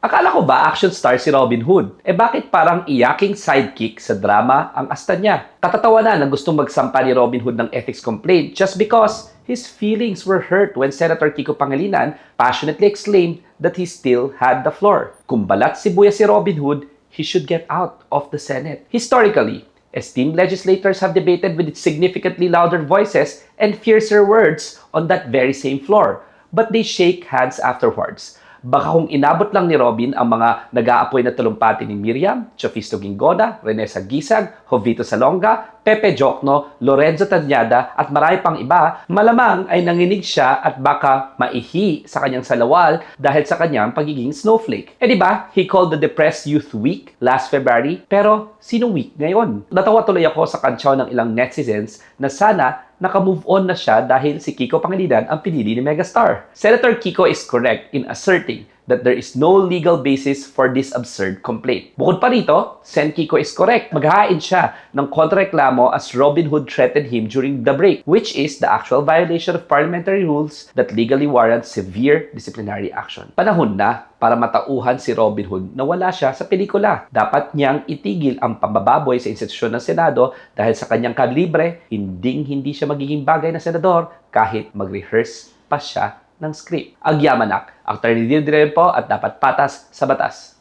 Akala ko ba action star si Robin Hood? Bakit parang iyaking sidekick sa drama ang asta niya? Katatawanan na gustong magsampa ni Robin Hood ng ethics complaint just because his feelings were hurt when Senator Kiko Pangilinan passionately exclaimed that he still had the floor. Kung balat sibuyas si Robin Hood, he should get out of the Senate. Historically, esteemed legislators have debated with significantly louder voices and fiercer words on that very same floor, but they shake hands afterwards. Baka kung inabot lang ni Robin ang mga nag-aapoy na talumpati ni Miriam, Chofisto Gingoda, Rene Sagisag, Jovito Salonga, Pepe Jokno, Lorenzo Tañada at marami pang iba, malamang ay nanginig siya at baka maihi sa kanyang salawal dahil sa kanyang pagiging snowflake. Di ba, he called the Depressed Youth Week last February, pero sino week ngayon? Natawa tuloy ako sa kantsaw ng ilang netizens na sana naka-move on na siya dahil si Kiko Pangilinan ang pinili ni Megastar. Senator Kiko is correct in asserting that there is no legal basis for this absurd complaint. Bukod pa rito, Sen Kiko is correct. Maghahain siya ng kontrareklamo as Robin Hood threatened him during the break, which is the actual violation of parliamentary rules that legally warrants severe disciplinary action. Panahon na para matauhan si Robin Hood na wala siya sa pelikula. Dapat niyang itigil ang pambababoy sa institusyon ng Senado dahil sa kanyang kalibre, hindi siya magiging bagay na senador kahit mag-rehearse pa siya ng script. Agyamanak, Attorney Dildren po at dapat patas sa batas.